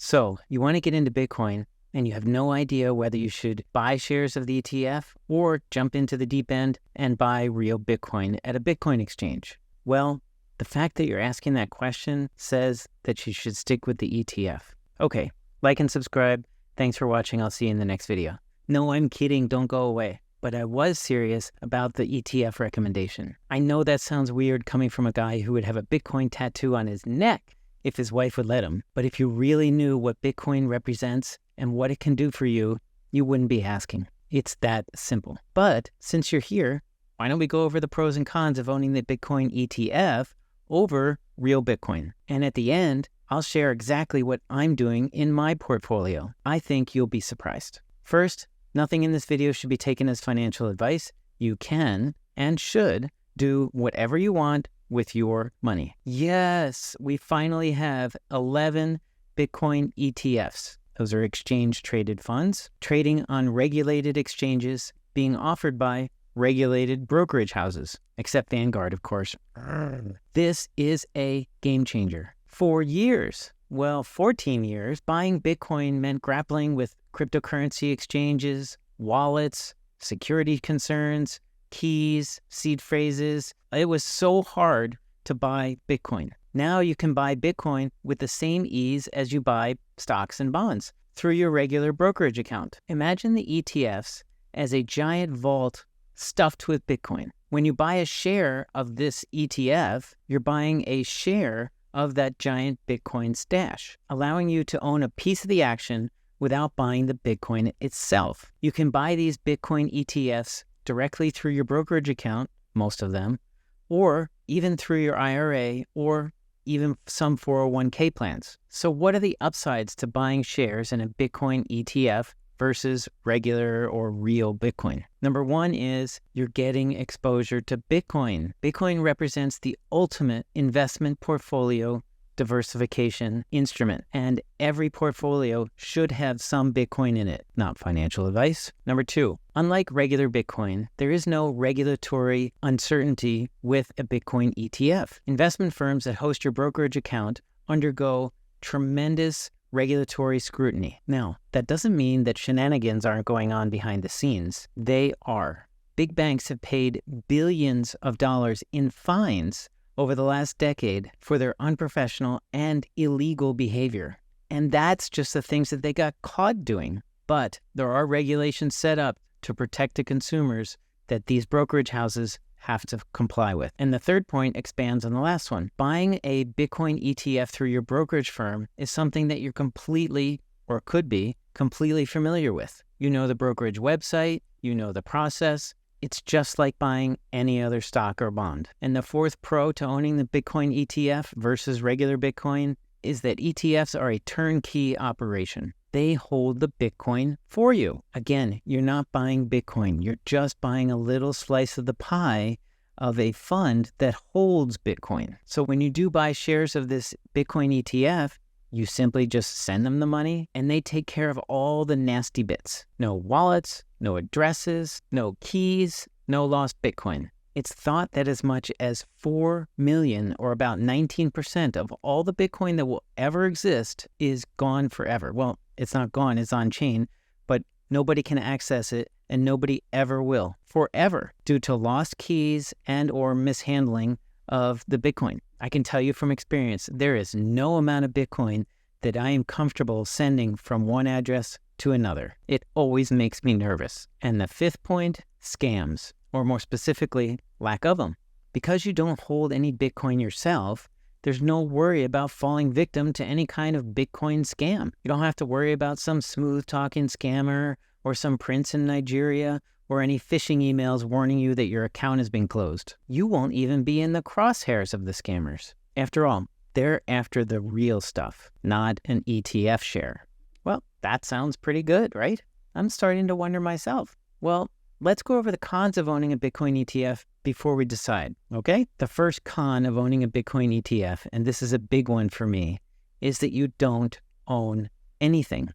So you want to get into Bitcoin and you have no idea whether you should buy shares of the ETF or jump into the deep end and buy real Bitcoin at a Bitcoin exchange. Well, the fact that you're asking that question says that you should stick with the ETF. Okay, like and subscribe. Thanks for watching. I'll see you in the next video. No, I'm kidding. Don't go away. But I was serious about the ETF recommendation. I know that sounds weird coming from a guy who would have a Bitcoin tattoo on his neck if his wife would let him. But if you really knew what Bitcoin represents and what it can do for you, you wouldn't be asking. It's that simple. But since you're here, why don't we go over the pros and cons of owning the Bitcoin ETF over real Bitcoin? And at the end, I'll share exactly what I'm doing in my portfolio. I think you'll be surprised. First, nothing in this video should be taken as financial advice. You can and should do whatever you want with your money. Yes, we finally have 11 Bitcoin ETFs. Those are exchange-traded funds, trading on regulated exchanges, being offered by regulated brokerage houses, except Vanguard, of course. This is a game changer. For years, 14 years, buying Bitcoin meant grappling with cryptocurrency exchanges, wallets, security concerns, keys, seed phrases. It was so hard to buy Bitcoin. Now you can buy Bitcoin with the same ease as you buy stocks and bonds through your regular brokerage account. Imagine the ETFs as a giant vault stuffed with Bitcoin. When you buy a share of this ETF, you're buying a share of that giant Bitcoin stash, allowing you to own a piece of the action without buying the Bitcoin itself. You can buy these Bitcoin ETFs directly through your brokerage account, most of them, or even through your IRA or even some 401k plans. So what are the upsides to buying shares in a Bitcoin ETF versus regular or real Bitcoin? Number one is you're getting exposure to Bitcoin. Bitcoin represents the ultimate investment portfolio diversification instrument, and every portfolio should have some Bitcoin in it. Not financial advice. Number two, unlike regular Bitcoin, there is no regulatory uncertainty with a Bitcoin ETF. Investment firms that host your brokerage account undergo tremendous regulatory scrutiny. Now, that doesn't mean that shenanigans aren't going on behind the scenes. They are. Big banks have paid billions of dollars in fines over the last decade for their unprofessional and illegal behavior. And that's just the things that they got caught doing. But there are regulations set up to protect the consumers that these brokerage houses have to comply with. And the third point expands on the last one. Buying a Bitcoin ETF through your brokerage firm is something that you're completely, or could be, completely familiar with. You know the brokerage website, you know the process. It's just like buying any other stock or bond. And the fourth pro to owning the Bitcoin ETF versus regular Bitcoin is that ETFs are a turnkey operation. They hold the Bitcoin for you. Again, you're not buying Bitcoin. You're just buying a little slice of the pie of a fund that holds Bitcoin. So when you do buy shares of this Bitcoin ETF, you simply just send them the money and they take care of all the nasty bits. No wallets, no addresses, no keys, no lost Bitcoin. It's thought that as much as 4 million, or about 19% of all the Bitcoin that will ever exist, is gone forever. Well, it's not gone, it's on chain, but nobody can access it and nobody ever will forever due to lost keys and or mishandling of the Bitcoin. I can tell you from experience, there is no amount of Bitcoin that I am comfortable sending from one address to another. It always makes me nervous. And the fifth point, scams, or more specifically, lack of them. Because you don't hold any Bitcoin yourself, there's no worry about falling victim to any kind of Bitcoin scam. You don't have to worry about some smooth-talking scammer or some prince in Nigeria or any phishing emails warning you that your account has been closed. You won't even be in the crosshairs of the scammers. After all, they're after the real stuff, not an ETF share. Well, that sounds pretty good, right? I'm starting to wonder myself. Well, let's go over the cons of owning a Bitcoin ETF before we decide, okay? The first con of owning a Bitcoin ETF, and this is a big one for me, is that you don't own anything.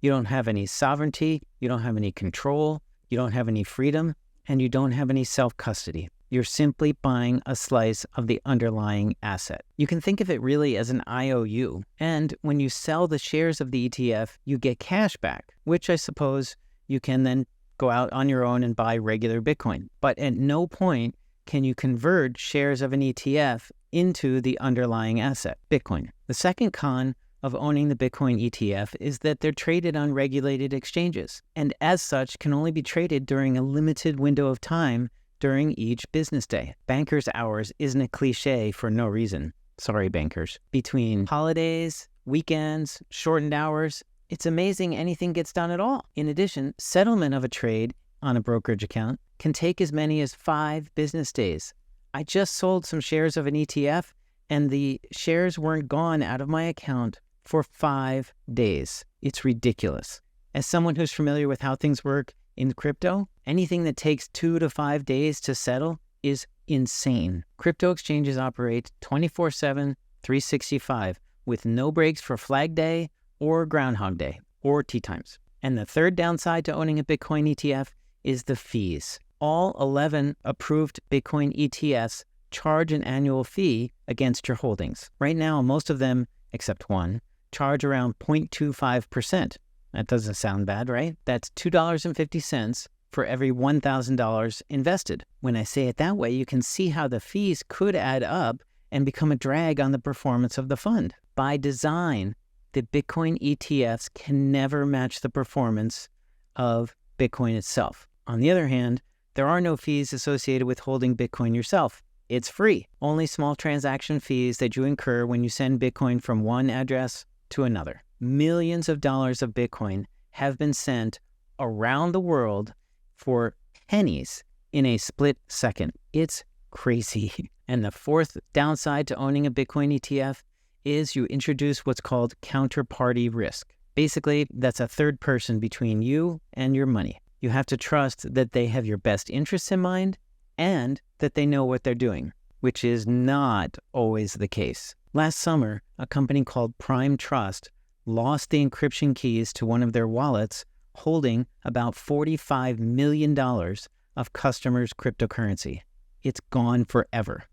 You don't have any sovereignty, you don't have any control, you don't have any freedom, and you don't have any self-custody. You're simply buying a slice of the underlying asset. You can think of it really as an IOU. And when you sell the shares of the ETF, you get cash back, which I suppose you can then go out on your own and buy regular Bitcoin. But at no point can you convert shares of an ETF into the underlying asset, Bitcoin. The second con of owning the Bitcoin ETF is that they're traded on regulated exchanges, and as such can only be traded during a limited window of time during each business day. Bankers' hours isn't a cliche for no reason. Sorry, bankers. Between holidays, weekends, shortened hours, it's amazing anything gets done at all. In addition, settlement of a trade on a brokerage account can take as many as 5 business days. I just sold some shares of an ETF and the shares weren't gone out of my account for 5 days. It's ridiculous. As someone who's familiar with how things work in crypto, anything that takes 2 to 5 days to settle is insane. Crypto exchanges operate 24/7, 365 with no breaks for Flag Day or Groundhog Day or tea times. And the third downside to owning a Bitcoin ETF is the fees. All 11 approved Bitcoin ETFs charge an annual fee against your holdings. Right now, most of them, except one, charge around 0.25%. That doesn't sound bad, right? That's $2.50 for every $1,000 invested. When I say it that way, you can see how the fees could add up and become a drag on the performance of the fund. By design, the Bitcoin ETFs can never match the performance of Bitcoin itself. On the other hand, there are no fees associated with holding Bitcoin yourself. It's free. Only small transaction fees that you incur when you send Bitcoin from one address to another. Millions of dollars of Bitcoin have been sent around the world for pennies in a split second. It's crazy. And the fourth downside to owning a Bitcoin ETF is you introduce what's called counterparty risk. Basically, that's a third person between you and your money. You have to trust that they have your best interests in mind and that they know what they're doing, which is not always the case. Last summer, a company called Prime Trust lost the encryption keys to one of their wallets holding about $45 million of customers' cryptocurrency. It's gone forever.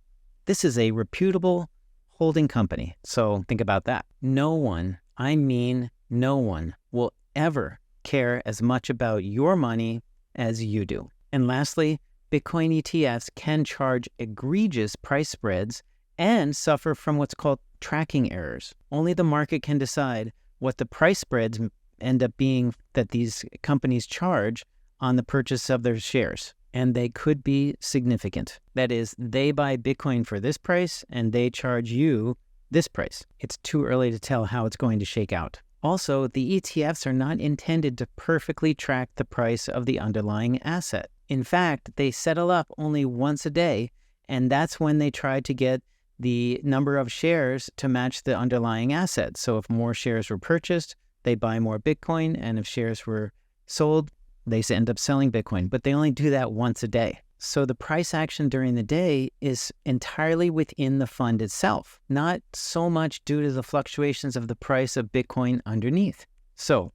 This is a reputable holding company, so think about that. No one, I mean no one, will ever care as much about your money as you do. And lastly, Bitcoin ETFs can charge egregious price spreads and suffer from what's called tracking errors. Only the market can decide what the price spreads end up being that these companies charge on the purchase of their shares. And they could be significant. That is, they buy Bitcoin for this price and they charge you this price. It's too early to tell how it's going to shake out. Also, the ETFs are not intended to perfectly track the price of the underlying asset. In fact, they settle up only once a day, and that's when they try to get the number of shares to match the underlying asset. So if more shares were purchased, they buy more Bitcoin, and if shares were sold, they end up selling Bitcoin. But they only do that once a day. So the price action during the day is entirely within the fund itself, not so much due to the fluctuations of the price of Bitcoin underneath. So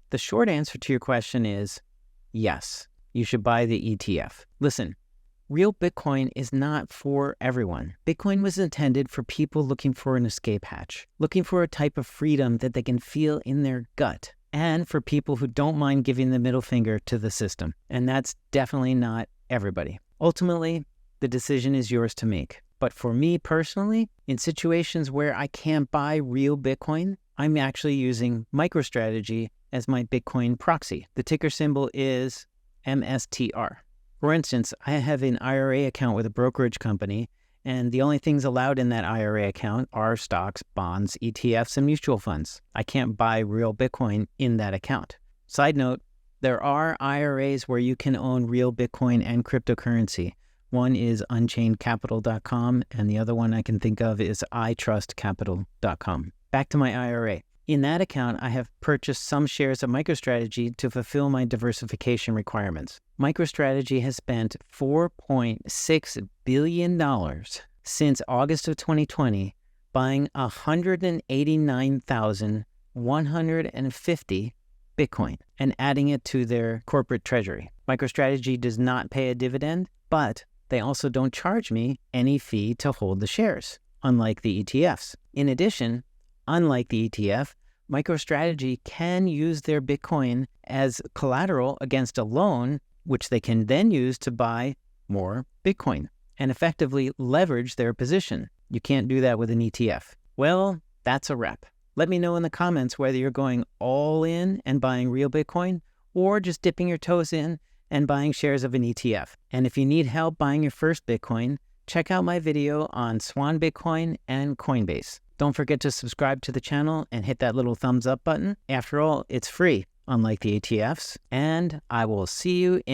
the short answer to your question is yes, you should buy the ETF. Listen, real Bitcoin is not for everyone. Bitcoin was intended for people looking for an escape hatch, looking for a type of freedom that they can feel in their gut, and for people who don't mind giving the middle finger to the system. And that's definitely not everybody. Ultimately, the decision is yours to make. But for me personally, in situations where I can't buy real Bitcoin, I'm actually using MicroStrategy as my Bitcoin proxy. The ticker symbol is MSTR. For instance, I have an IRA account with a brokerage company, and the only things allowed in that IRA account are stocks, bonds, ETFs, and mutual funds. I can't buy real Bitcoin in that account. Side note, there are IRAs where you can own real Bitcoin and cryptocurrency. One is unchainedcapital.com, and the other one I can think of is itrustcapital.com. Back to my IRA. In that account, I have purchased some shares of MicroStrategy to fulfill my diversification requirements. MicroStrategy has spent $4.6 billion since August of 2020 buying 189,150 Bitcoin and adding it to their corporate treasury. MicroStrategy does not pay a dividend, but they also don't charge me any fee to hold the shares, unlike the ETFs. In addition, unlike the ETF, MicroStrategy can use their Bitcoin as collateral against a loan, which they can then use to buy more Bitcoin and effectively leverage their position. You can't do that with an ETF. Well, that's a wrap. Let me know in the comments whether you're going all in and buying real Bitcoin or just dipping your toes in and buying shares of an ETF. And if you need help buying your first Bitcoin, check out my video on Swan Bitcoin and Coinbase. Don't forget to subscribe to the channel and hit that little thumbs up button. After all, it's free, unlike the ETFs. And I will see you in